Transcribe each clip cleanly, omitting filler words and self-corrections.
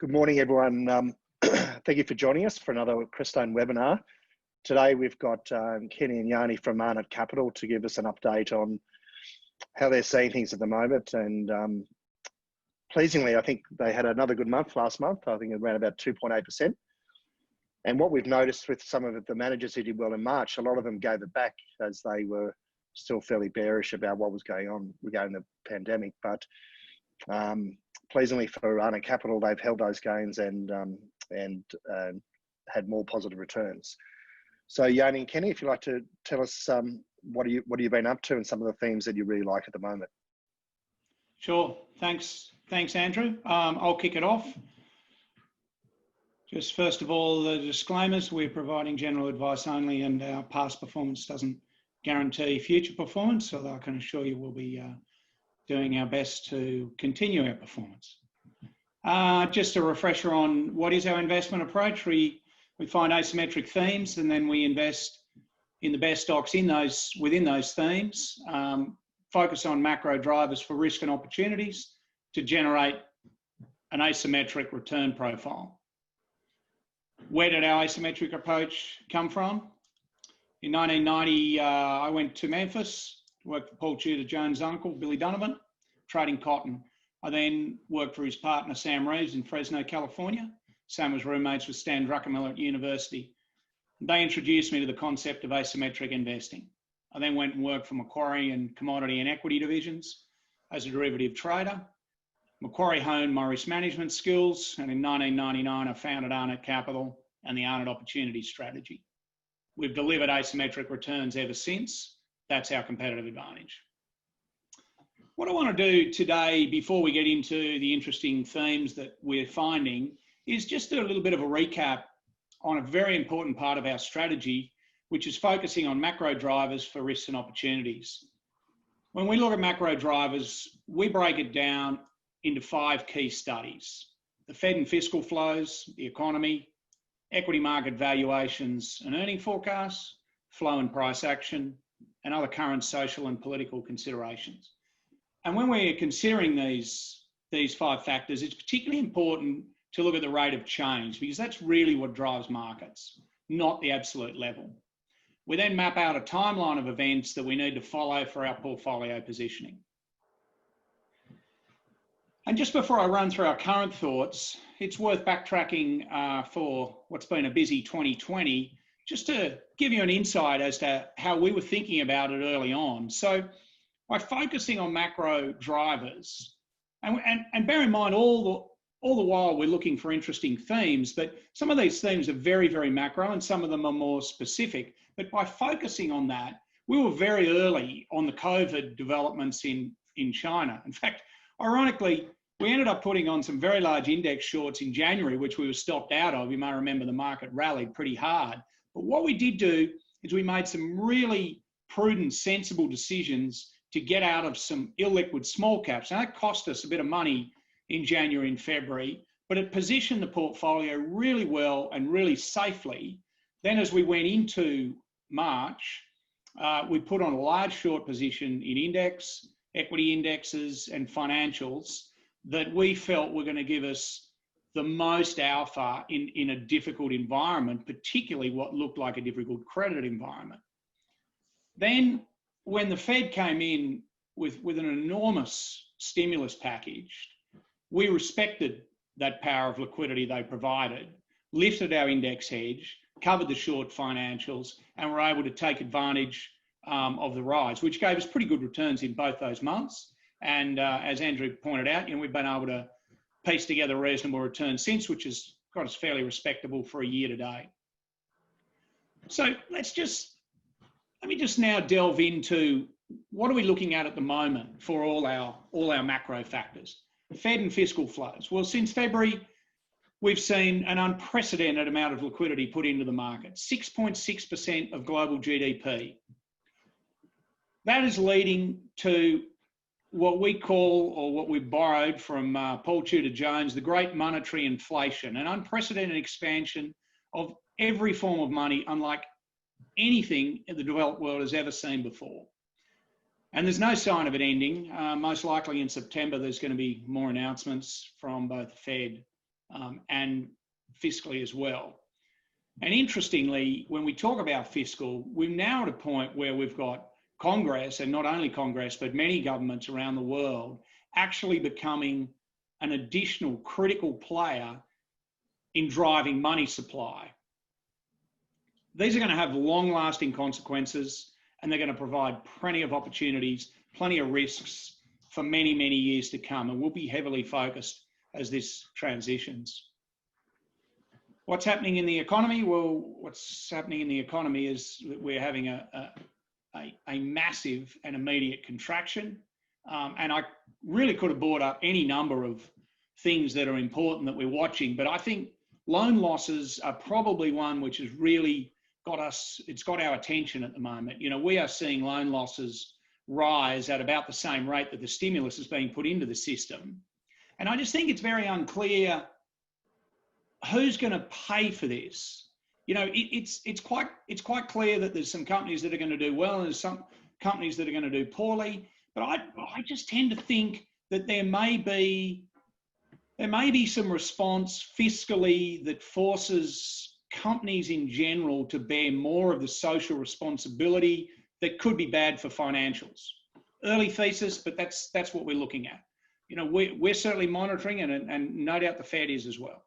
Good morning, everyone. Thank you for joining us for another Crestone webinar. Today, we've got Kenny and Yianni from Arnott Capital to give us an update on how they're seeing things at the moment. And pleasingly, I think they had another good month last month. I think around about 2.8%. And what we've noticed with some of the managers who did well in March, a lot of them gave it back as they were still fairly bearish about what was going on regarding the pandemic. But pleasingly for Arnott Capital, they've held those gains and had more positive returns. So Yianni and Kenny, if you'd like to tell us what have you been up to and some of the themes that you really like at the moment. Sure. Thanks, Andrew. I'll kick it off. Just first of all, the disclaimers: we're providing general advice only, and our past performance doesn't guarantee future performance, although I can assure you we'll be doing our best to continue our performance. Just a refresher on what is our investment approach. We find asymmetric themes, and then we invest in the best stocks within those themes. Focus on macro drivers for risk and opportunities to generate an asymmetric return profile. Where did our asymmetric approach come from? In 1990, I went to Memphis, worked for Paul Tudor Jones' uncle, Billy Donovan, trading cotton. I then worked for his partner, Sam Reeves, in Fresno, California. Sam was roommates with Stan Druckenmiller at university. They introduced me to the concept of asymmetric investing. I then went and worked for Macquarie and commodity and equity divisions as a derivative trader. Macquarie honed my risk management skills, and in 1999, I founded Arnott Capital and the Arnott Opportunity Strategy. We've delivered asymmetric returns ever since. That's our competitive advantage. What I want to do today, before we get into the interesting themes that we're finding, is just do a little bit of a recap on a very important part of our strategy, which is focusing on macro drivers for risks and opportunities. When we look at macro drivers, we break it down into 5 key studies: the Fed and fiscal flows, the economy, equity market valuations and earning forecasts, flow and price action, and other current social and political considerations. And when we're considering these 5 factors, it's particularly important to look at the rate of change, because that's really what drives markets, not the absolute level. We then map out a timeline of events that we need to follow for our portfolio positioning. And just before I run through our current thoughts, it's worth backtracking for what's been a busy 2020, just to give you an insight as to how we were thinking about it early on. So by focusing on macro drivers, and bear in mind all the while we're looking for interesting themes, but some of these themes are very, very macro and some of them are more specific. But by focusing on that, we were very early on the COVID developments in China. In fact, ironically, we ended up putting on some very large index shorts in January, which we were stopped out of. You may remember the market rallied pretty hard. But what we did do is we made some really prudent, sensible decisions to get out of some illiquid small caps. Now, that cost us a bit of money in January and February, but it positioned the portfolio really well and really safely. Then as we went into March, we put on a large short position in index, equity indexes and financials that we felt were going to give us the most alpha in a difficult environment, particularly what looked like a difficult credit environment. Then when the Fed came in with an enormous stimulus package, we respected that power of liquidity they provided, lifted our index hedge, covered the short financials, and were able to take advantage of the rise, which gave us pretty good returns in both those months. And as Andrew pointed out, we've been able to piece together reasonable returns since, which has got us fairly respectable for a year to date. So let me just now delve into what are we looking at the moment for all our macro factors. The Fed and fiscal flows. Well, since February, we've seen an unprecedented amount of liquidity put into the market, 6.6% of global GDP. That is leading to what we call, or what we borrowed from Paul Tudor Jones, the great monetary inflation, an unprecedented expansion of every form of money, unlike anything the developed world has ever seen before. And there's no sign of it ending. Most likely in September, there's going to be more announcements from both the Fed and fiscally as well. And interestingly, when we talk about fiscal, we're now at a point where we've got Congress, and not only Congress, but many governments around the world actually becoming an additional critical player in driving money supply. These are going to have long-lasting consequences, and they're going to provide plenty of opportunities, plenty of risks for many, many years to come, and we'll be heavily focused as this transitions. What's happening in the economy? Well, what's happening in the economy is that we're having a massive and immediate contraction. And I really could have brought up any number of things that are important that we're watching, but I think loan losses are probably one which has really got us, it's got our attention at the moment. You know, we are seeing loan losses rise at about the same rate that the stimulus is being put into the system. And I just think it's very unclear who's going to pay for this. You know, it's quite clear that there's some companies that are going to do well and there's some companies that are going to do poorly. But I just tend to think that there may be some response fiscally that forces companies in general to bear more of the social responsibility that could be bad for financials. Early thesis, but that's what we're looking at. You know, we're certainly monitoring, and no doubt the Fed is as well.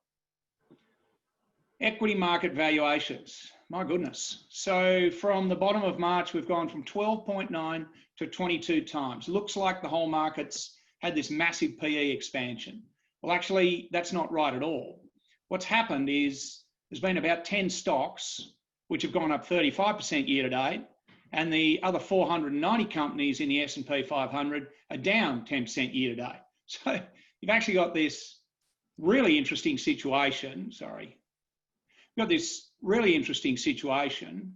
Equity market valuations, my goodness. So from the bottom of March, we've gone from 12.9 to 22 times. Looks like the whole market's had this massive PE expansion. Well, actually, that's not right at all. What's happened is there's been about 10 stocks which have gone up 35% year to date, and the other 490 companies in the S&P 500 are down 10% year to date. So you've actually got this really interesting situation, You've got this really interesting situation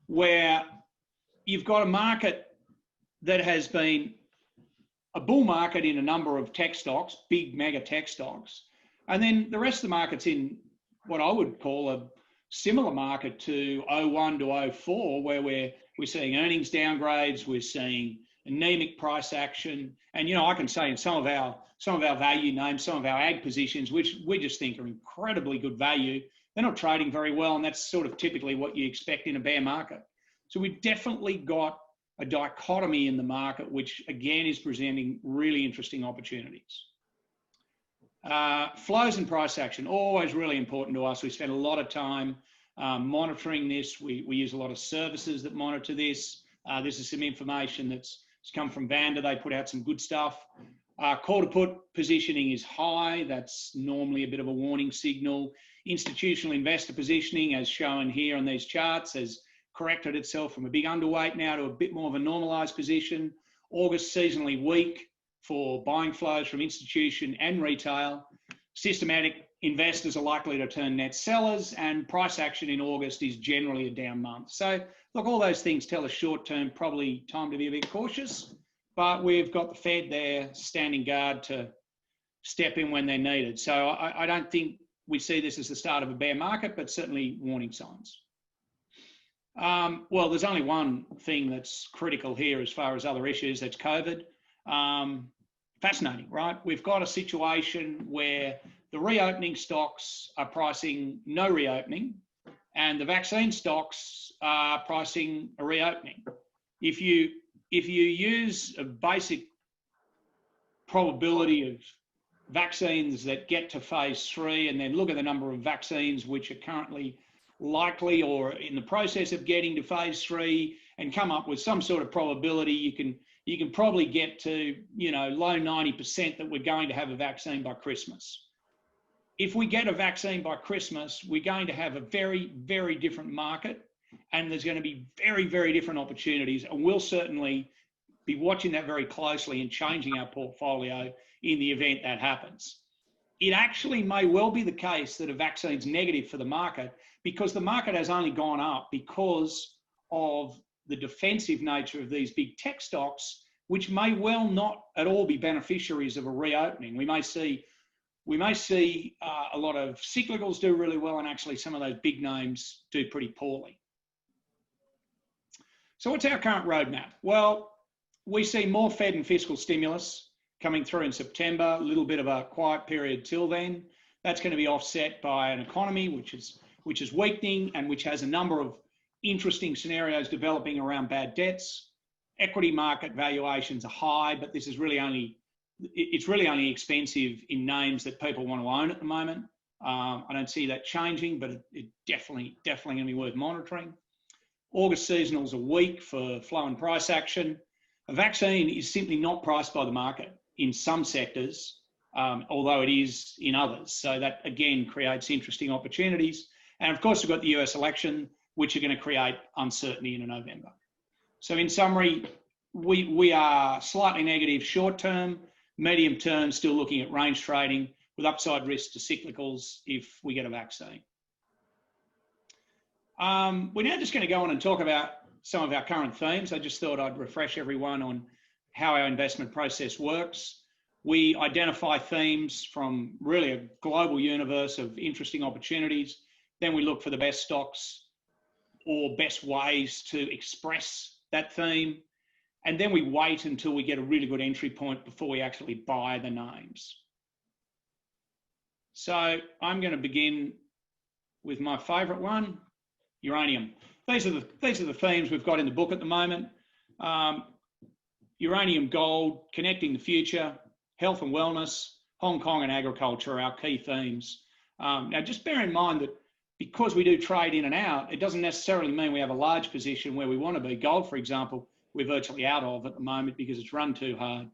where you've got a market that has been a bull market in a number of tech stocks, big mega tech stocks, and then the rest of the market's in what I would call a similar market to 01 to 04, where we're seeing earnings downgrades, we're seeing anemic price action, and you know, I can say in some of our value names, some of our ag positions, which we just think are incredibly good value, they're not trading very well, and that's sort of typically what you expect in a bear market. So we've definitely got a dichotomy in the market, which again is presenting really interesting opportunities. Flows and price action, always really important to us. We spend a lot of time monitoring this. We use a lot of services that monitor this. This is some information that's come from Vander. They put out some good stuff. Call to put positioning is high. That's normally a bit of a warning signal. Institutional investor positioning, as shown here on these charts, has corrected itself from a big underweight now to a bit more of a normalized position. August seasonally weak for buying flows from institution and retail. Systematic investors are likely to turn net sellers, and price action in August is generally a down month. So look, all those things tell us short term, probably time to be a bit cautious, but we've got the Fed there standing guard to step in when they're needed. So I don't think we see this as the start of a bear market, but certainly warning signs. Well, there's only one thing that's critical here as far as other issues, that's COVID. Fascinating, right? We've got a situation where the reopening stocks are pricing no reopening, and the vaccine stocks are pricing a reopening. If you use a basic probability of vaccines that get to phase 3 and then look at the number of vaccines which are currently likely or in the process of getting to phase 3 and come up with some sort of probability, you can probably get to, you know, low 90% that we're going to have a vaccine by Christmas. If we get a vaccine by Christmas, we're going to have a very, very different market, and there's going to be very, very different opportunities, and we'll certainly be watching that very closely and changing our portfolio in the event that happens. It actually may well be the case that a vaccine's negative for the market, because the market has only gone up because of the defensive nature of these big tech stocks, which may well not at all be beneficiaries of a reopening. We may see a lot of cyclicals do really well, and actually some of those big names do pretty poorly. So what's our current roadmap? Well, we see more Fed and fiscal stimulus. coming through in September, a little bit of a quiet period till then. That's going to be offset by an economy which is weakening and which has a number of interesting scenarios developing around bad debts. Equity market valuations are high, but this is really only expensive in names that people want to own at the moment. I don't see that changing, but it definitely going to be worth monitoring. August seasonals are weak for flow and price action. A vaccine is simply not priced by the market in some sectors, although it is in others. So that again creates interesting opportunities. And of course, we've got the US election, which are going to create uncertainty in November. So in summary, we are slightly negative short term, medium term, still looking at range trading with upside risk to cyclicals if we get a vaccine. We're now just going to go on and talk about some of our current themes. I just thought I'd refresh everyone on how our investment process works. We identify themes from really a global universe of interesting opportunities. Then we look for the best stocks or best ways to express that theme. And then we wait until we get a really good entry point before we actually buy the names. So I'm going to begin with my favorite one, uranium. These are the themes we've got in the book at the moment. Uranium, gold, connecting the future, health and wellness, Hong Kong and agriculture are our key themes. Now just bear in mind that because we do trade in and out, it doesn't necessarily mean we have a large position where we want to be. Gold, for example, we're virtually out of at the moment because it's run too hard.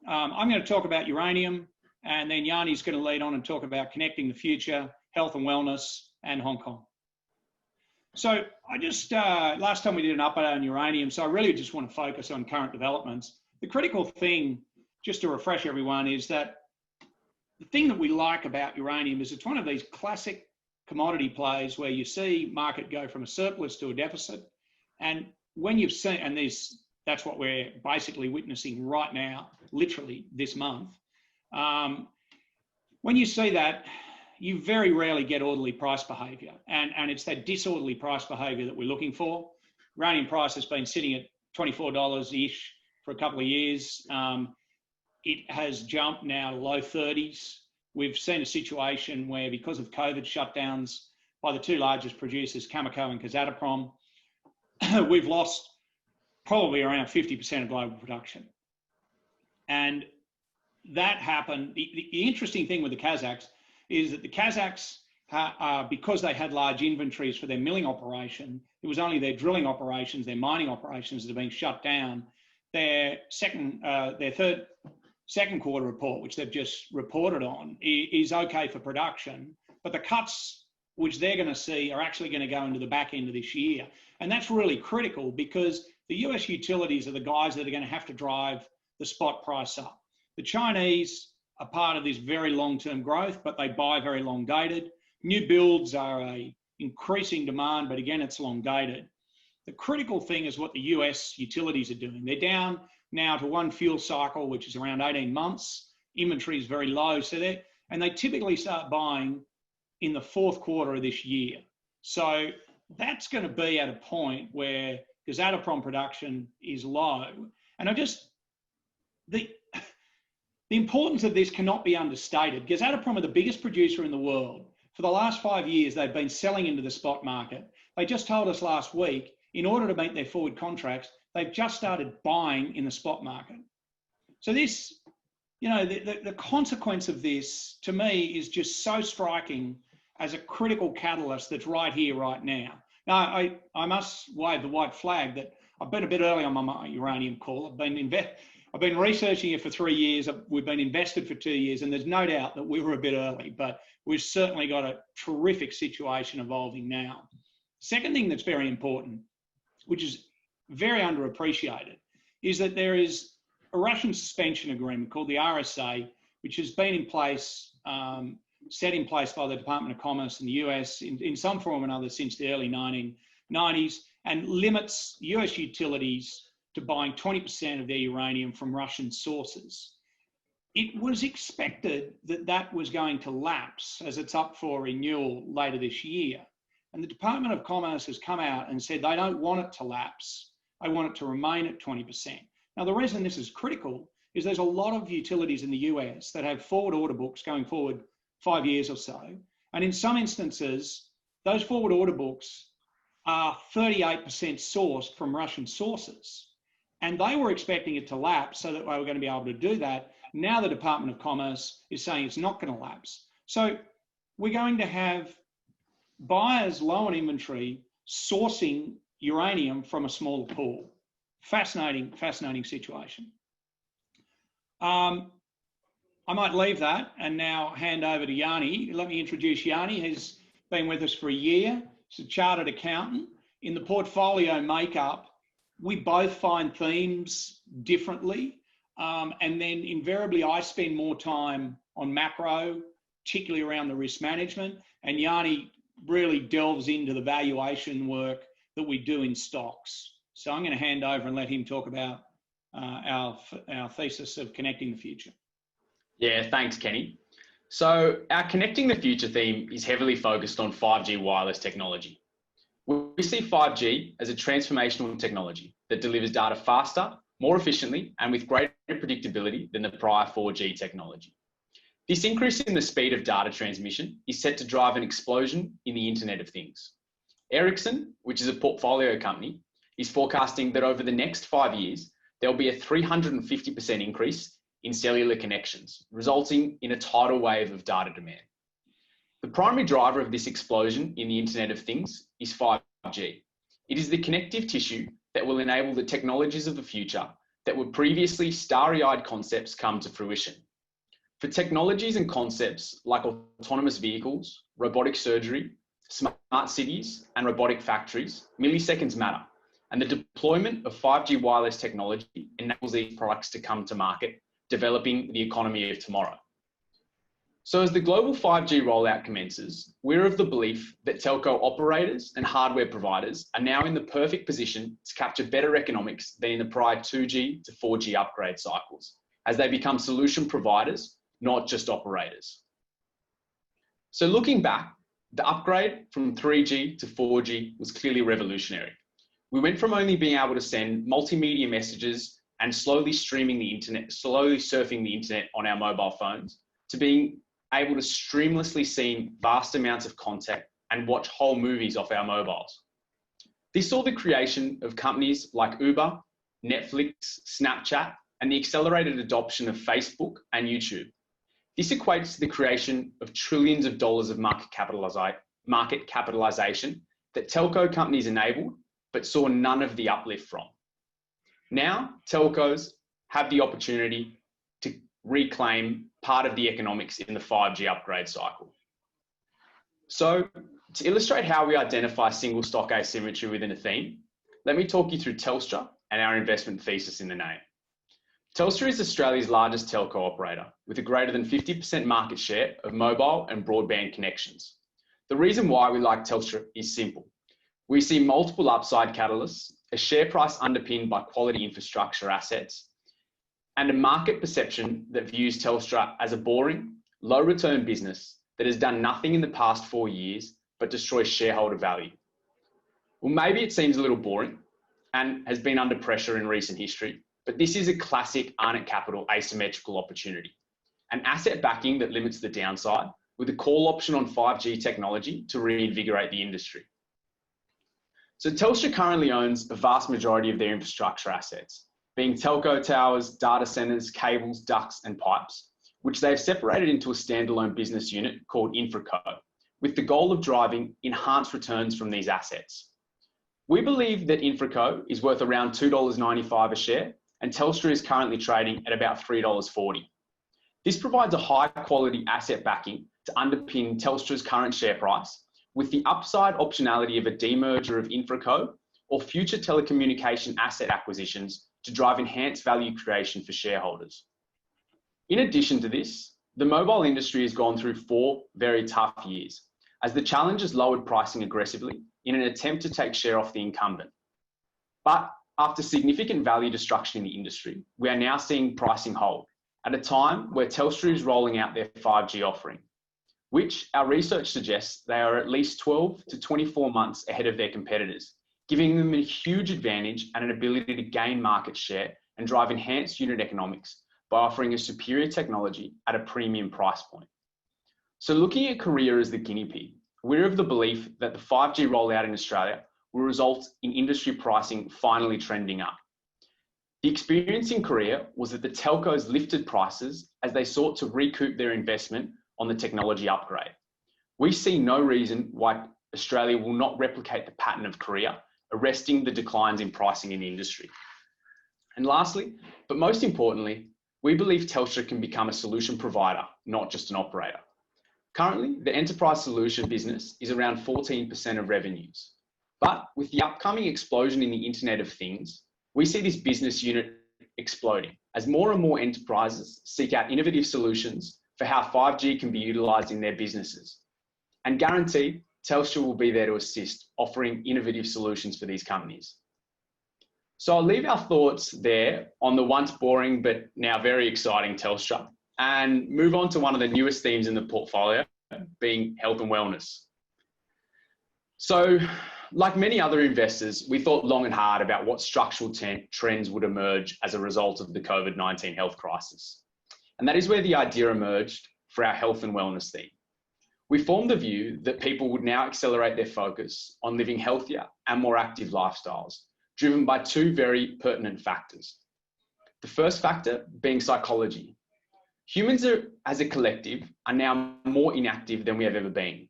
I'm going to talk about uranium, and then Yianni's going to lead on and talk about connecting the future, health and wellness, and Hong Kong. So I just, last time we did an update on uranium, so I really just want to focus on current developments. The critical thing, just to refresh everyone, is that the thing that we like about uranium is it's one of these classic commodity plays where you see market go from a surplus to a deficit. And when you've seen, and that's what we're basically witnessing right now, literally this month. When you see that, you very rarely get orderly price behaviour. And it's that disorderly price behaviour that we're looking for. Uranium price has been sitting at $24-ish for a couple of years. It has jumped now to low 30s. We've seen a situation where, because of COVID shutdowns by the two largest producers, Cameco and Kazatomprom, we've lost probably around 50% of global production. And that happened. The interesting thing with the Kazakhs is that the Kazakhs, because they had large inventories for their milling operation, it was only their drilling operations, their mining operations that are being shut down. Their second quarter report, which they've just reported on, is okay for production, but the cuts which they're going to see are actually going to go into the back end of this year. And that's really critical because the US utilities are the guys that are going to have to drive the spot price up. The Chinese are part of this very long-term growth, but they buy very long-dated. New builds are a increasing demand, but again, it's long-dated. The critical thing is what the US utilities are doing. They're down now to one fuel cycle, which is around 18 months. Inventory is very low, and they typically start buying in the fourth quarter of this year. So that's going to be at a point where Kazatomprom production is low. And the importance of this cannot be understated. Kazatomprom are the biggest producer in the world. For the last 5 years, they've been selling into the spot market. They just told us last week, in order to meet their forward contracts, they've just started buying in the spot market. So this, the consequence of this, to me, is just so striking as a critical catalyst that's right here, right now. Now, I must wave the white flag that I've been a bit early on my uranium call. I've been researching it for 3 years. We've been invested for 2 years, and there's no doubt that we were a bit early, but we've certainly got a terrific situation evolving now. Second thing that's very important, which is very underappreciated, is that there is a Russian suspension agreement called the RSA, which has been in place, set in place by the Department of Commerce in the US in some form or another since the early 1990s, and limits US utilities to buying 20% of their uranium from Russian sources. It was expected that that was going to lapse as it's up for renewal later this year. And the Department of Commerce has come out and said they don't want it to lapse. They want it to remain at 20%. Now, the reason this is critical is there's a lot of utilities in the US that have forward order books going forward 5 years or so. And in some instances, those forward order books are 38% sourced from Russian sources. And they were expecting it to lapse so that they were going to be able to do that. Now the Department of Commerce is saying it's not going to lapse. So we're going to have buyers low on inventory sourcing uranium from a smaller pool. Fascinating situation. I might leave that and now hand over to Yianni. Let me introduce Yianni. He's been with us for a year. He's a chartered accountant. In the portfolio makeup, we both find themes differently. And then invariably I spend more time on macro, particularly around the risk management. And Yianni really delves into the valuation work that we do in stocks. So I'm going to hand over and let him talk about our thesis of connecting the future. Yeah, thanks, Kenny. So our Connecting the Future theme is heavily focused on 5G wireless technology. We see 5G as a transformational technology that delivers data faster, more efficiently, and with greater predictability than the prior 4G technology. This increase in the speed of data transmission is set to drive an explosion in the Internet of Things. Ericsson, which is a portfolio company, is forecasting that over the next 5 years, there'll be a 350% increase in cellular connections, resulting in a tidal wave of data demand. The primary driver of this explosion in the Internet of Things is 5G. It is the connective tissue that will enable the technologies of the future that were previously starry-eyed concepts come to fruition. For technologies and concepts like autonomous vehicles, robotic surgery, smart cities, and robotic factories, milliseconds matter, and the deployment of 5G wireless technology enables these products to come to market, developing the economy of tomorrow. So as the global 5G rollout commences, we're of the belief that telco operators and hardware providers are now in the perfect position to capture better economics than in the prior 2G to 4G upgrade cycles, as they become solution providers, not just operators. So looking back, the upgrade from 3G to 4G was clearly revolutionary. We went from only being able to send multimedia messages and slowly streaming the internet, slowly surfing the internet on our mobile phones, to being able to streamlessly see vast amounts of content and watch whole movies off our mobiles. This saw the creation of companies like Uber, Netflix, Snapchat, and the accelerated adoption of Facebook and YouTube. This equates to the creation of trillions of dollars of market capitalization that telco companies enabled, but saw none of the uplift from. Now, telcos have the opportunity to reclaim part of the economics in the 5G upgrade cycle. So, to illustrate how we identify single stock asymmetry within a theme, let me talk you through Telstra and our investment thesis in the name. Telstra is Australia's largest telco operator with a greater than 50% market share of mobile and broadband connections. The reason why we like Telstra is simple. We see multiple upside catalysts, a share price underpinned by quality infrastructure assets, and a market perception that views Telstra as a boring, low return business that has done nothing in the past 4 years but destroys shareholder value. Well, maybe it seems a little boring and has been under pressure in recent history, but this is a classic Arnott Capital asymmetrical opportunity, an asset backing that limits the downside with a call option on 5G technology to reinvigorate the industry. So Telstra currently owns a vast majority of their infrastructure assets, being telco towers, data centers, cables, ducts, and pipes, which they've separated into a standalone business unit called InfraCo, with the goal of driving enhanced returns from these assets. We believe that InfraCo is worth around $2.95 a share, and Telstra is currently trading at about $3.40. This provides a high quality asset backing to underpin Telstra's current share price, with the upside optionality of a demerger of InfraCo or future telecommunication asset acquisitions to drive enhanced value creation for shareholders. In addition to this, the mobile industry has gone through 4 very tough years as the challengers lowered pricing aggressively in an attempt to take share off the incumbent. But after significant value destruction in the industry, we are now seeing pricing hold at a time where Telstra is rolling out their 5G offering, which our research suggests they are at least 12 to 24 months ahead of their competitors, giving them a huge advantage and an ability to gain market share and drive enhanced unit economics by offering a superior technology at a premium price point. So looking at Korea as the guinea pig, we're of the belief that the 5G rollout in Australia will result in industry pricing finally trending up. The experience in Korea was that the telcos lifted prices as they sought to recoup their investment on the technology upgrade. We see no reason why Australia will not replicate the pattern of Korea, arresting the declines in pricing in the industry. And lastly, but most importantly, we believe Telstra can become a solution provider, not just an operator. Currently, the enterprise solution business is around 14% of revenues. But with the upcoming explosion in the Internet of Things, we see this business unit exploding as more and more enterprises seek out innovative solutions for how 5G can be utilised in their businesses. And guaranteed, Telstra will be there to assist, offering innovative solutions for these companies. So I'll leave our thoughts there on the once boring but now very exciting Telstra and move on to one of the newest themes in the portfolio, being health and wellness. So, like many other investors, we thought long and hard about what structural trends would emerge as a result of the COVID-19 health crisis. And that is where the idea emerged for our health and wellness theme. We formed the view that people would now accelerate their focus on living healthier and more active lifestyles, driven by two very pertinent factors. The first factor being psychology. Humans as a collective are now more inactive than we have ever been.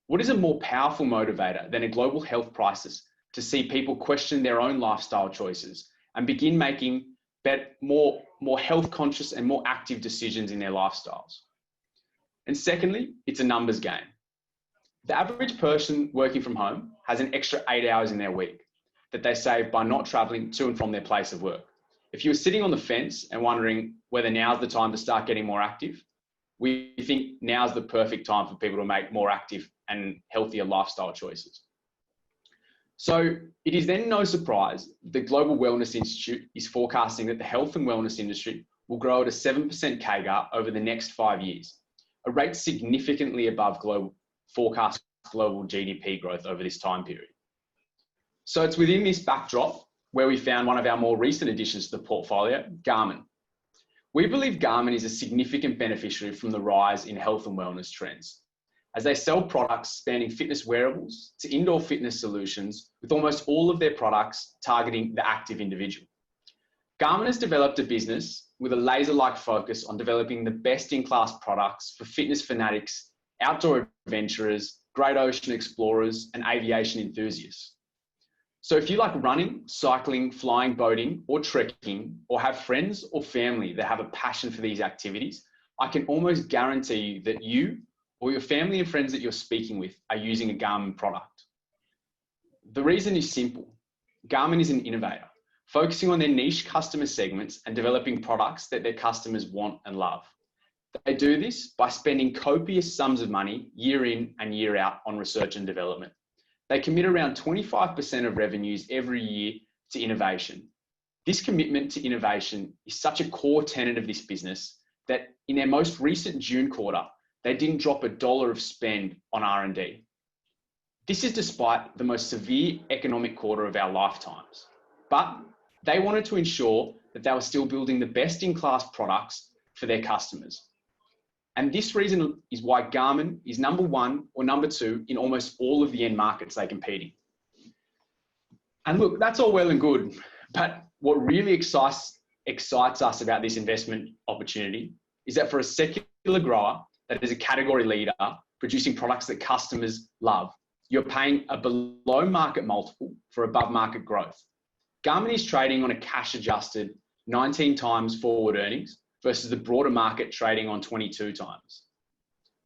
What is a more powerful motivator than a global health crisis to see people question their own lifestyle choices and begin making more health conscious and more active decisions in their lifestyles? And secondly, it's a numbers game. The average person working from home has an extra 8 hours in their week that they save by not traveling to and from their place of work. If you're sitting on the fence and wondering whether now's the time to start getting more active, we think now's the perfect time for people to make more active and healthier lifestyle choices. So it is then no surprise the Global Wellness Institute is forecasting that the health and wellness industry will grow at a 7% CAGR over the next 5 years, a rate significantly above forecast global GDP growth over this time period. So it's within this backdrop where we found one of our more recent additions to the portfolio, Garmin. We believe Garmin is a significant beneficiary from the rise in health and wellness trends, as they sell products spanning fitness wearables to indoor fitness solutions, with almost all of their products targeting the active individual. Garmin has developed a business with a laser-like focus on developing the best-in-class products for fitness fanatics, outdoor adventurers, great ocean explorers, and aviation enthusiasts. So if you like running, cycling, flying, boating, or trekking, or have friends or family that have a passion for these activities, I can almost guarantee you that you or your family and friends that you're speaking with are using a Garmin product. The reason is simple. Garmin is an innovator, focusing on their niche customer segments and developing products that their customers want and love. They do this by spending copious sums of money year in and year out on research and development. They commit around 25% of revenues every year to innovation. This commitment to innovation is such a core tenet of this business that in their most recent June quarter, they didn't drop $1 of spend on R&D. This is despite the most severe economic quarter of our lifetimes. But they wanted to ensure that they were still building the best-in-class products for their customers. And this reason is why Garmin is number one or number two in almost all of the end markets they compete in. And look, that's all well and good, but what really excites us about this investment opportunity is that for a secular grower that is a category leader producing products that customers love, you're paying a below market multiple for above market growth. Garmin is trading on a cash adjusted 19 times forward earnings versus the broader market trading on 22 times.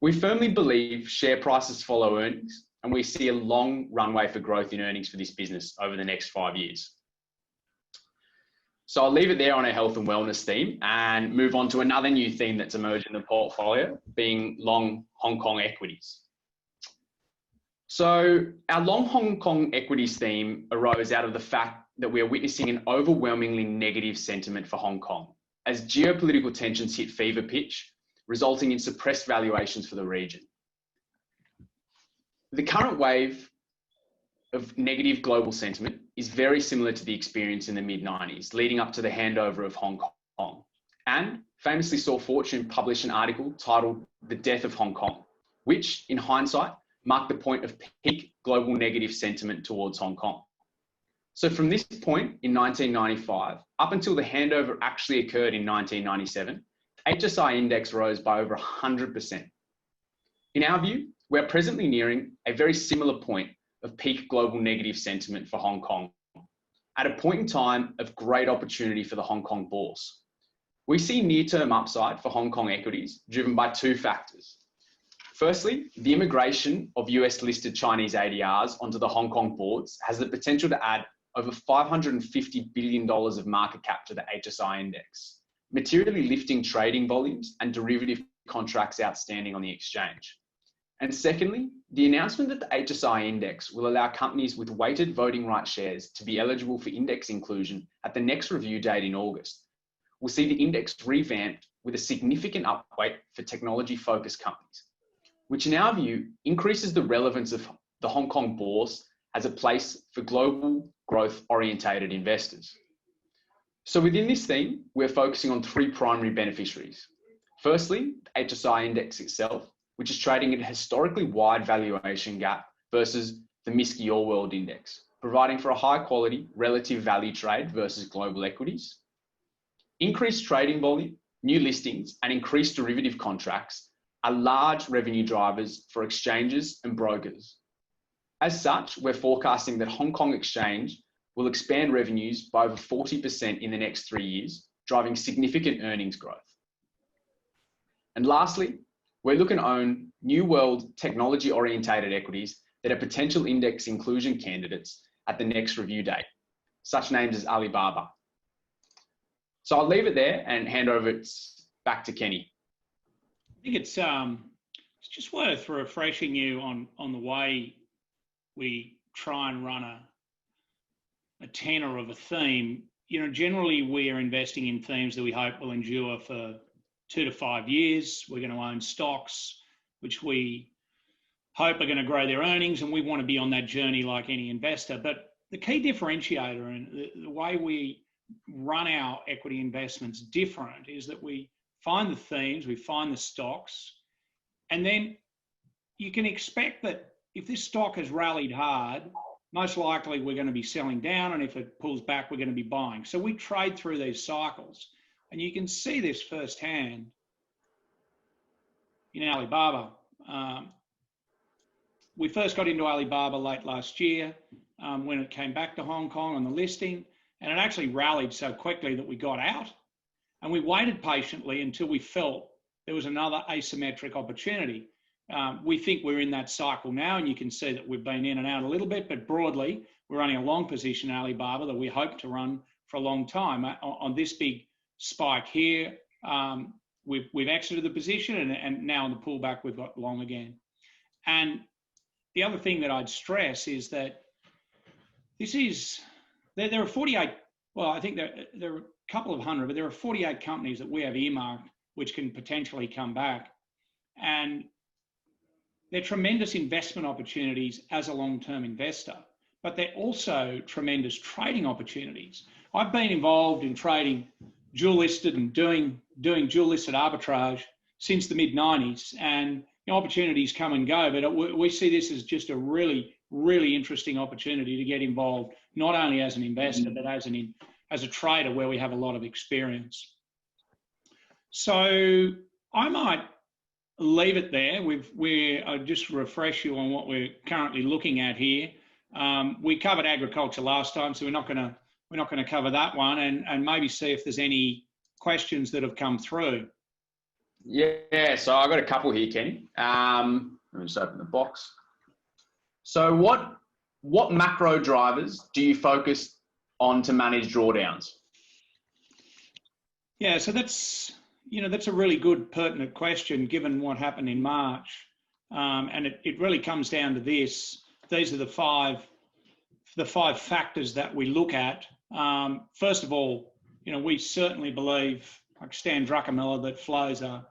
We firmly believe share prices follow earnings, and we see a long runway for growth in earnings for this business over the next 5 years. So I'll leave it there on our health and wellness theme and move on to another new theme that's emerged in the portfolio, being long Hong Kong equities. So our long Hong Kong equities theme arose out of the fact that we are witnessing an overwhelmingly negative sentiment for Hong Kong as geopolitical tensions hit fever pitch, resulting in suppressed valuations for the region. The current wave of negative global sentiment is very similar to the experience in the mid-90s, leading up to the handover of Hong Kong, and famously saw Fortune publish an article titled The Death of Hong Kong, which, in hindsight, marked the point of peak global negative sentiment towards Hong Kong. So from this point in 1995, up until the handover actually occurred in 1997, the HSI index rose by over 100%. In our view, we're presently nearing a very similar point of peak global negative sentiment for Hong Kong, at a point in time of great opportunity for the Hong Kong bourse. We see near-term upside for Hong Kong equities driven by two factors. Firstly, the immigration of US-listed Chinese ADRs onto the Hong Kong boards has the potential to add over $550 billion of market cap to the HSI index, materially lifting trading volumes and derivative contracts outstanding on the exchange. And secondly, the announcement that the HSI index will allow companies with weighted voting right shares to be eligible for index inclusion at the next review date in August will see the index revamped with a significant upweight for technology-focused companies, which in our view increases the relevance of the Hong Kong bourse as a place for global growth-orientated investors. So within this theme, we're focusing on three primary beneficiaries. Firstly, the HSI index itself, which is trading at a historically wide valuation gap versus the MSCI All World Index, providing for a high quality relative value trade versus global equities. Increased trading volume, new listings, and increased derivative contracts are large revenue drivers for exchanges and brokers. As such, we're forecasting that Hong Kong Exchange will expand revenues by over 40% in the next 3 years, driving significant earnings growth. And lastly, we're looking to own new world technology-orientated equities that are potential index inclusion candidates at the next review date, such names as Alibaba. So I'll leave it there and hand over back to Kenny. I think it's just worth refreshing you on the way we try and run a tenor of a theme. You know, generally we are investing in themes that we hope will endure for 2 to 5 years. We're going to own stocks which we hope are going to grow their earnings, and we want to be on that journey like any investor. But the key differentiator and the way we run our equity investments different is that we find the themes, we find the stocks, and then you can expect that if this stock has rallied hard, most likely we're going to be selling down, and if it pulls back, we're going to be buying. So we trade through these cycles, and you can see this firsthand in Alibaba. We first got into Alibaba late last year when it came back to Hong Kong on the listing, and it actually rallied so quickly that we got out, and we waited patiently until we felt there was another asymmetric opportunity. We think we're in that cycle now, and you can see that we've been in and out a little bit, but broadly, we're running a long position in Alibaba that we hope to run for a long time. On this big spike here, we've exited the position, and now in the pullback, we've got long again. And the other thing that I'd stress is that there are 48, well, I think there are a couple of hundred, but there are 48 companies that we have earmarked which can potentially come back. And they're tremendous investment opportunities as a long-term investor, but they're also tremendous trading opportunities. I've been involved in trading dual-listed and doing dual-listed arbitrage since the mid-90s, and opportunities come and go, but we see this as just a really, really interesting opportunity to get involved, not only as an investor, but as a trader where we have a lot of experience. So I might leave it there. I'll just refresh you on what we're currently looking at here. We covered agriculture last time, so we're not going to cover that one, and maybe see if there's any questions that have come through. Yeah, so I've got a couple here, Kenny. Let me just open the box. So what macro drivers do you focus on to manage drawdowns? Yeah, so that's a really good, pertinent question given what happened in March. And it really comes down to this. These are the five factors that we look at. First of all, we certainly believe, like Stan Druckenmiller, that flows are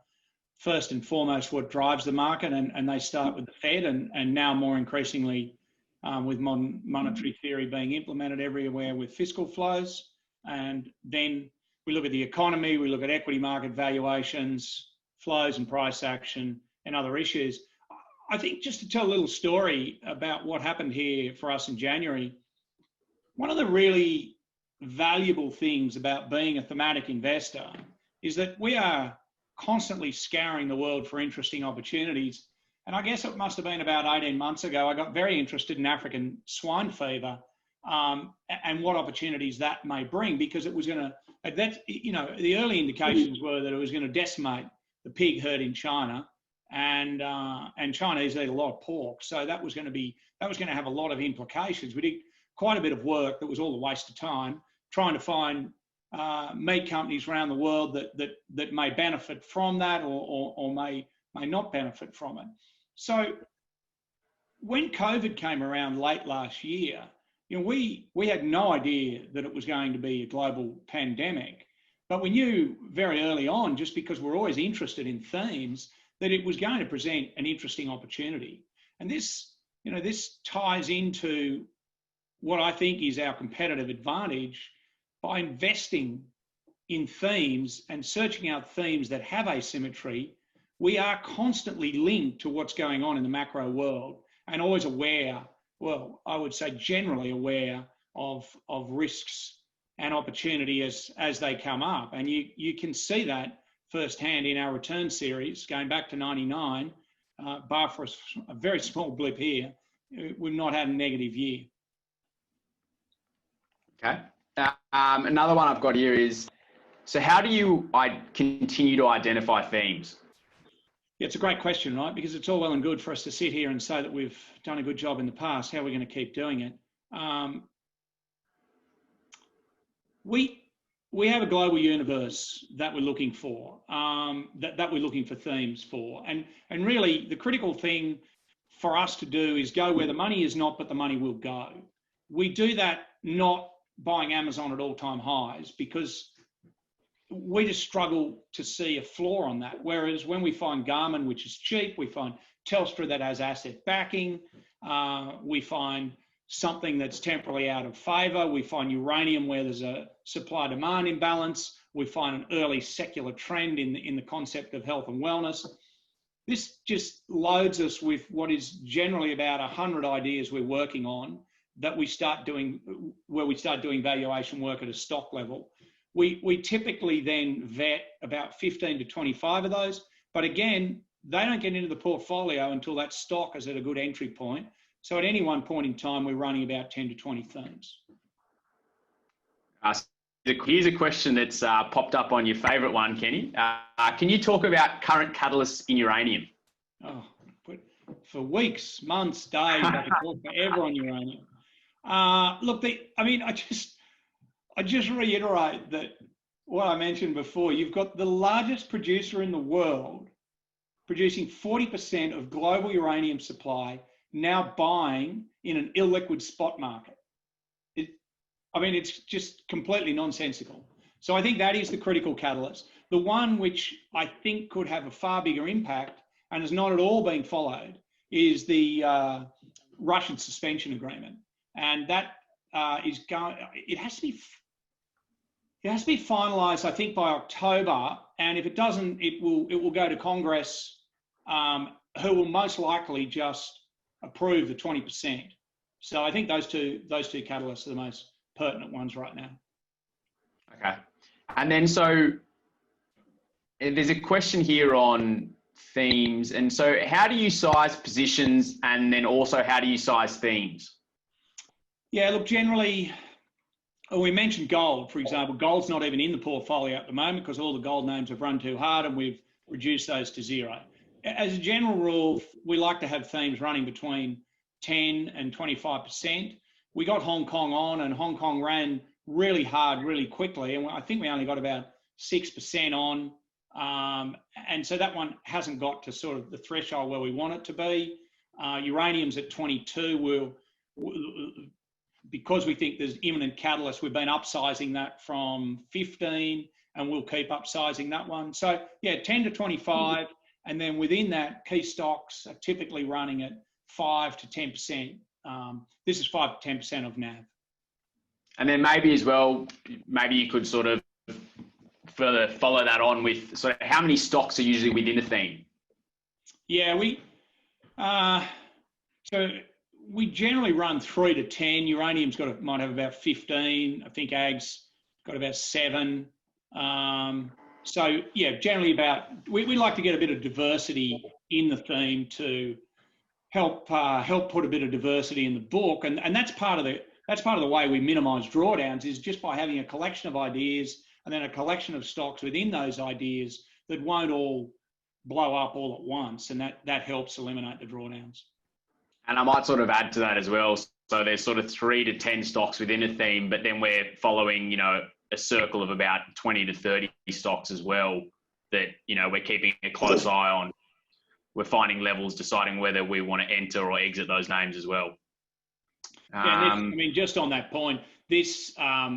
first and foremost what drives the market, and they start with the Fed, and now more increasingly with modern monetary theory being implemented everywhere with fiscal flows. And then We look at the economy, we look at equity market valuations, flows and price action, and other issues. I think just to tell a little story about what happened here for us in January, one of the really valuable things about being a thematic investor is that we are constantly scouring the world for interesting opportunities. And I guess it must have been about 18 months ago, I got very interested in African swine fever and what opportunities that may bring, because it was going to, the early indications were that it was going to decimate the pig herd in China, and Chinese eat a lot of pork. So that was going to have a lot of implications. We did quite a bit of work that was all a waste of time trying to find meat companies around the world that may benefit from that or may not benefit from it. So when COVID came around late last year, we had no idea that it was going to be a global pandemic, but we knew very early on, just because we're always interested in themes, that it was going to present an interesting opportunity. And this ties into what I think is our competitive advantage. By investing in themes and searching out themes that have asymmetry, we are constantly linked to what's going on in the macro world and always aware, well, I would say generally aware of risks and opportunity as they come up. And you can see that firsthand in our return series, going back to 99, bar for a very small blip here, we've not had a negative year. Okay. Another one I've got here is, so how do you continue to identify themes? Yeah, it's a great question, right? Because it's all well and good for us to sit here and say that we've done a good job in the past. How are we going to keep doing it? We have a global universe that we're looking for, that we're looking for themes for. And really, the critical thing for us to do is go where the money is not, but the money will go. We do that not buying Amazon at all-time highs, because we just struggle to see a floor on that. Whereas when we find Garmin, which is cheap, we find Telstra that has asset backing, we find something that's temporarily out of favour, we find uranium where there's a supply-demand imbalance, we find an early secular trend in the concept of health and wellness. This just loads us with what is generally about 100 ideas we're working on that we start doing valuation work at a stock level. We typically then vet about 15 to 25 of those, but again, they don't get into the portfolio until that stock is at a good entry point. So at any one point in time, we're running about 10 to 20 themes. Here's a question that's popped up on your favourite one, Kenny. Can you talk about current catalysts in uranium? Oh, for weeks, months, days, I could talk forever on uranium. Look, I just reiterate that what I mentioned before. You've got the largest producer in the world producing 40% of global uranium supply, now buying in an illiquid spot market. It's just completely nonsensical. So I think that is the critical catalyst. The one which I think could have a far bigger impact and is not at all being followed is the Russian suspension agreement. And that it has to be finalised, I think, by October. And if it doesn't, it will go to Congress, who will most likely just approve the 20%. So I think those two catalysts are the most pertinent ones right now. Okay. And then so there's a question here on themes. And so how do you size positions, and then also how do you size themes? Yeah, look, generally, we mentioned gold, for example. Gold's not even in the portfolio at the moment because all the gold names have run too hard and we've reduced those to zero. As a general rule, we like to have themes running between 10 and 25%. We got Hong Kong on, and Hong Kong ran really hard, really quickly. And I think we only got about 6% on. And so that one hasn't got to sort of the threshold where we want it to be. Uranium's at 22. Because we think there's imminent catalyst, we've been upsizing that from 15, and we'll keep upsizing that one. So yeah, 10 to 25. And then within that, key stocks are typically running at 5 to 10%. This is 5 to 10% of NAV. And then maybe as well, maybe you could sort of further follow that on with sort of how many stocks are usually within a theme? Yeah, so we generally run 3 to 10. Uranium's might have about 15. I think ag's got about 7. So yeah, generally we like to get a bit of diversity in the theme to help put a bit of diversity in the book, and that's part of the way we minimise drawdowns, is just by having a collection of ideas and then a collection of stocks within those ideas that won't all blow up all at once, and that helps eliminate the drawdowns. And I might sort of add to that as well. So there's sort of 3 to 10 stocks within a theme, but then we're following, a circle of about 20 to 30 stocks as well that, we're keeping a close eye on. We're finding levels, deciding whether we want to enter or exit those names as well. Just on that point, this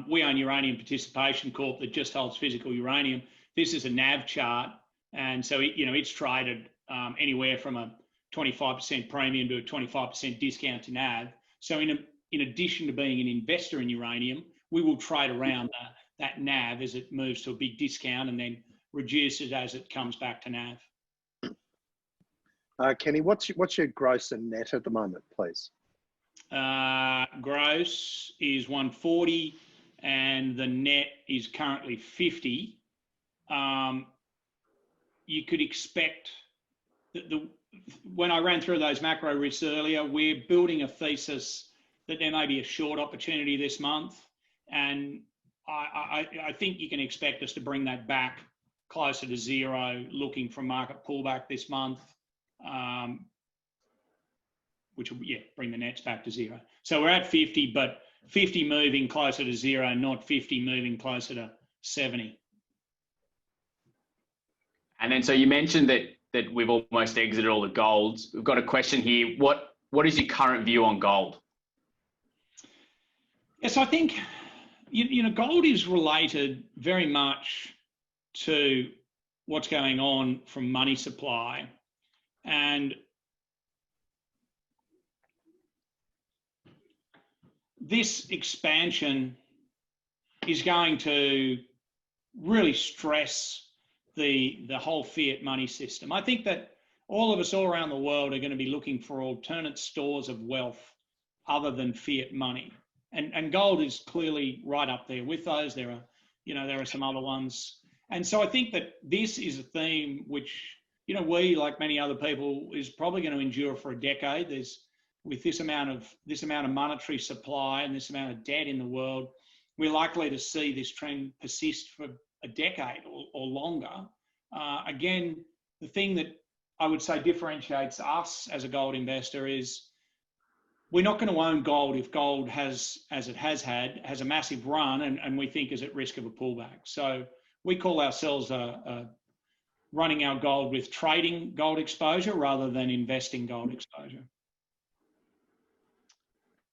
we own Uranium Participation Corp that just holds physical uranium. This is a NAV chart, and so it's traded anywhere from a 25% premium to a 25% discount to NAV. So in addition to being an investor in uranium, we will trade around that NAV as it moves to a big discount and then reduce it as it comes back to NAV. Kenny, what's your gross and net at the moment, please? Gross is 140 and the net is currently 50. You could expect that when I ran through those macro risks earlier, we're building a thesis that there may be a short opportunity this month, and I think you can expect us to bring that back closer to zero, looking for market pullback this month, which will bring the nets back to zero. So we're at 50, but 50 moving closer to zero, not 50 moving closer to 70. And then, so you mentioned that we've almost exited all the golds. We've got a question here. What is your current view on gold? Yes, I think, gold is related very much to what's going on from money supply. And this expansion is going to really stress the whole fiat money system. I think that all of us all around the world are going to be looking for alternate stores of wealth other than fiat money. And gold is clearly right up there with those. There are some other ones. And so I think that this is a theme which, we, like many other people, is probably going to endure for a decade. With this amount of monetary supply and this amount of debt in the world, we're likely to see this trend persist for a decade or longer. Again, the thing that I would say differentiates us as a gold investor is we're not going to own gold if gold has a massive run and we think is at risk of a pullback. So we call ourselves running our gold with trading gold exposure rather than investing gold exposure.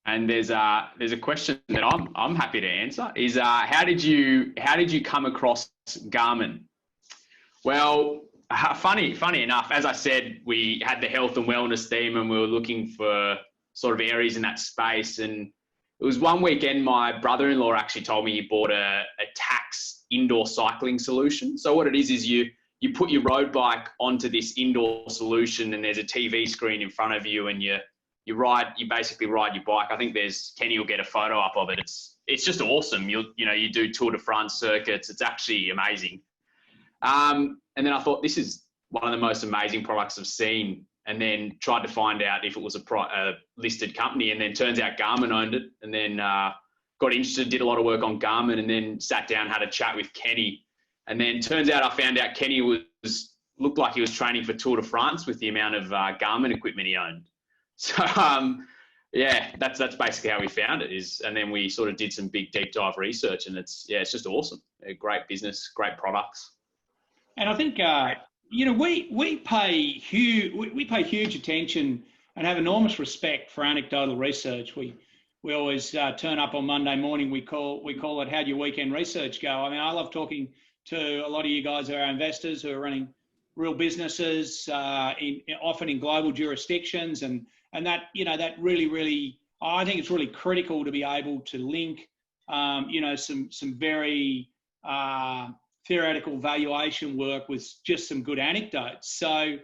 And there's a question that I'm happy to answer is how did you come across Garmin? Well, funny enough, as I said, we had the health and wellness theme and we were looking for sort of areas in that space. And it was one weekend, my brother-in-law actually told me he bought a tax indoor cycling solution. So what it is you put your road bike onto this indoor solution and there's a TV screen in front of you and you basically ride your bike. I think Kenny will get a photo up of it. It's just awesome. You do Tour de France circuits. It's actually amazing. And then I thought this is one of the most amazing products I've seen, and then tried to find out if it was a listed company, and then turns out Garmin owned it, and then got interested, did a lot of work on Garmin, and then sat down, had a chat with Kenny, and then turns out I found out Kenny looked like he was training for Tour de France with the amount of Garmin equipment he owned. So that's basically how we found it and then we sort of did some big deep dive research, and it's just awesome. A great business, great products. And I think we pay huge attention and have enormous respect for anecdotal research. We always turn up on Monday morning. We call it "How'd your weekend research go?" I mean, I love talking to a lot of you guys who are investors who are running real businesses, often in global jurisdictions, and that that really I think it's really critical to be able to link some very theoretical valuation work with just some good anecdotes. So,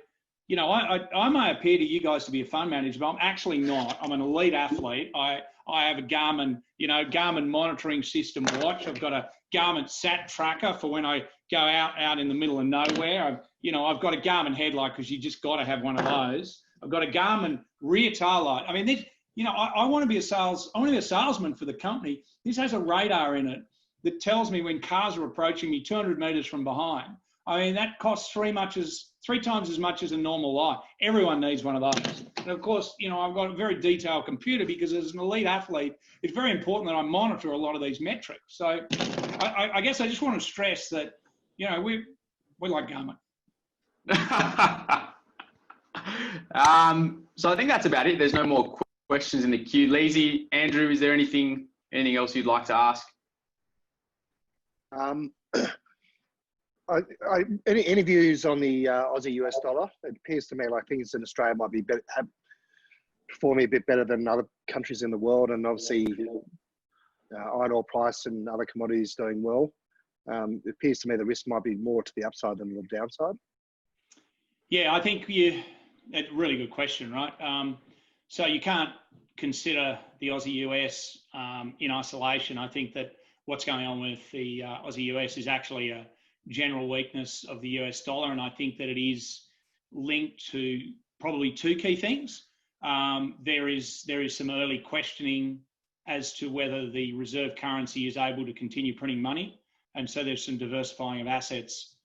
you know, I may appear to you guys to be a fund manager, but I'm actually not. I'm an elite athlete. I have a Garmin, Garmin monitoring system watch. I've got a Garmin sat tracker for when I go out in the middle of nowhere. I've got a Garmin headlight because you just got to have one of those. I've got a Garmin rear tail light. I mean, this, I want to be a salesman for the company. This has a radar in it that tells me when cars are approaching me 200 meters from behind. I mean, that costs three times as much as a normal light. Everyone needs one of those. And of course, I've got a very detailed computer because as an elite athlete, it's very important that I monitor a lot of these metrics. So I guess I just want to stress that, we like Garmin. So I think that's about it. There's no more questions in the queue. Lizzie, Andrew, is there anything else you'd like to ask? Any views on the Aussie US dollar? It appears to me like things in Australia might be performing a bit better than other countries in the world, and obviously iron ore price and other commodities doing well. It appears to me the risk might be more to the upside than the downside. Yeah, I think that's a really good question, right? So you can't consider the Aussie US in isolation. I think that what's going on with the Aussie US is actually a general weakness of the US dollar, and I think that it is linked to probably two key things. There is some early questioning as to whether the reserve currency is able to continue printing money, and so there's some diversifying of assets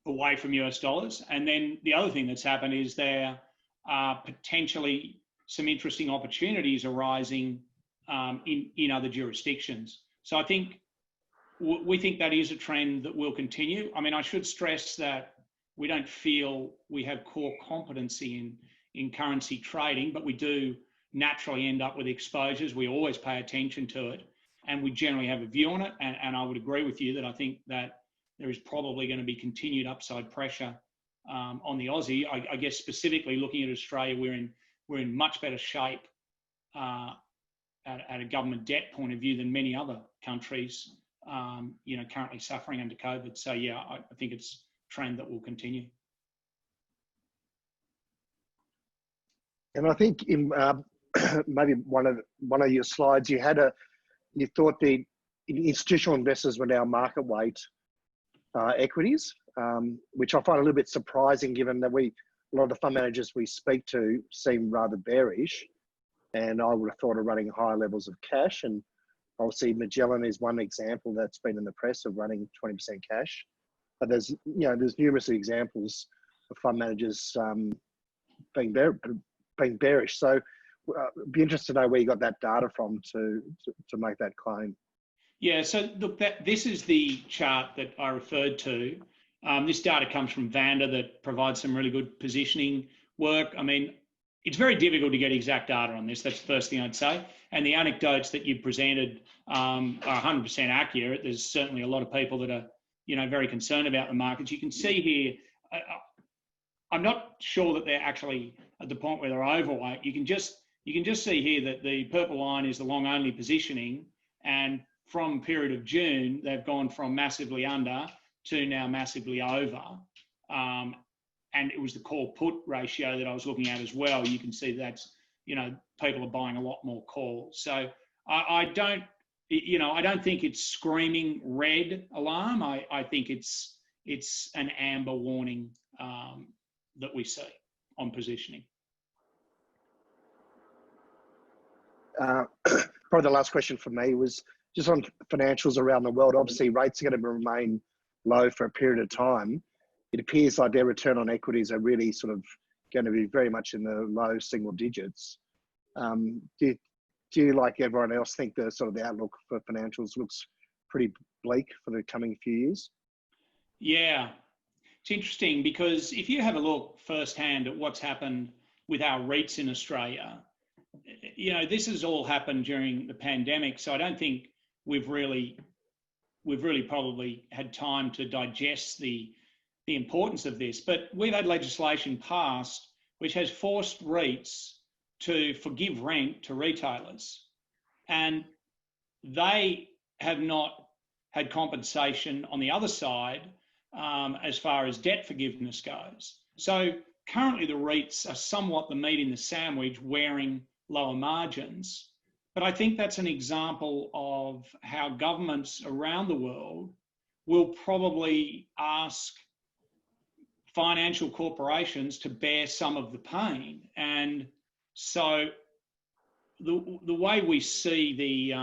away from US dollars. And then the other thing that's happened is there are potentially some interesting opportunities arising in other jurisdictions. So I think we think that is a trend that will continue. I mean, I should stress that we don't feel we have core competency in currency trading, but we do naturally end up with exposures. We always pay attention to it, and we generally have a view on it. And I would agree with you that I think that there is probably going to be continued upside pressure on the Aussie. I guess specifically looking at Australia, we're in much better shape at a government debt point of view than many other countries, currently suffering under COVID. So yeah, I think it's a trend that will continue. And I think in maybe one of your slides, you thought the institutional investors were now market weight equities, which I find a little bit surprising given that a lot of the fund managers we speak to seem rather bearish, and I would have thought of running higher levels of cash. And obviously Magellan is one example that's been in the press of running 20% cash, but there's numerous examples of fund managers being bearish. So I'd be interested to know where you got that data from to make that claim. Yeah, so look, this is the chart that I referred to. This data comes from Vanda that provides some really good positioning work. I mean, it's very difficult to get exact data on this. That's the first thing I'd say. And the anecdotes that you've presented are 100% accurate. There's certainly a lot of people that are, very concerned about the markets. You can see here, I'm not sure that they're actually at the point where they're overweight. You can just see here that the purple line is the long only positioning, and from period of June, they've gone from massively under to now massively over. And it was the call put ratio that I was looking at as well. You can see that's, people are buying a lot more calls. So I don't think it's screaming red alarm. I think it's an amber warning that we see on positioning. Probably the last question for me was just on financials around the world. Obviously, rates are going to remain low for a period of time. It appears like their return on equities are really sort of going to be very much in the low single digits. Do you, like everyone else, think the sort of the outlook for financials looks pretty bleak for the coming few years? Yeah, it's interesting because if you have a look firsthand at what's happened with our REITs in Australia, this has all happened during the pandemic. So I don't think we've really probably had time to digest the importance of this. But we've had legislation passed which has forced REITs to forgive rent to retailers, and they have not had compensation on the other side as far as debt forgiveness goes. So currently the REITs are somewhat the meat in the sandwich, wearing lower margins. But I think that's an example of how governments around the world will probably ask financial corporations to bear some of the pain. And so the way we see the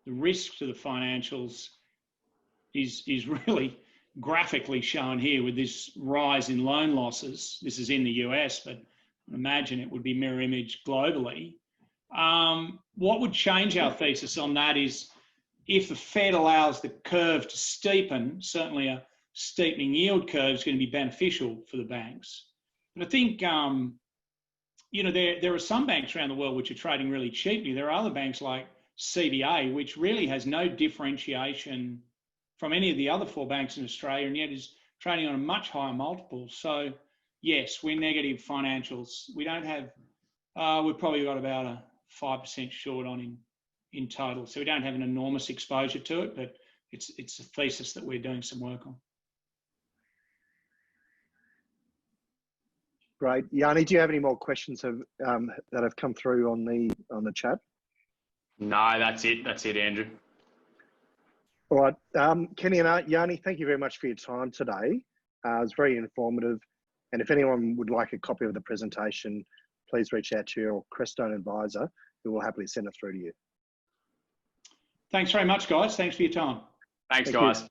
risk to the financials is really graphically shown here with this rise in loan losses. This is in the US, but I imagine it would be mirror image globally. What would change our thesis on that is if the Fed allows the curve to steepen, certainly a steepening yield curve is going to be beneficial for the banks. But I think, you know, there are some banks around the world which are trading really cheaply. There are other banks like CBA, which really has no differentiation from any of the other 4 banks in Australia, and yet is trading on a much higher multiple. So yes, we're negative financials. We don't have, we've probably got about a 5% short on in total. So we don't have an enormous exposure to it, but it's a thesis that we're doing some work on. Great. Yianni, do you have any more questions that have come through on the chat? No, that's it. That's it, Andrew. All right. Kenny and Yianni, thank you very much for your time today. It was very informative. And if anyone would like a copy of the presentation, please reach out to your Crestone advisor, who will happily send it through to you. Thanks very much, guys. Thanks for your time. Thanks, Thank guys. you.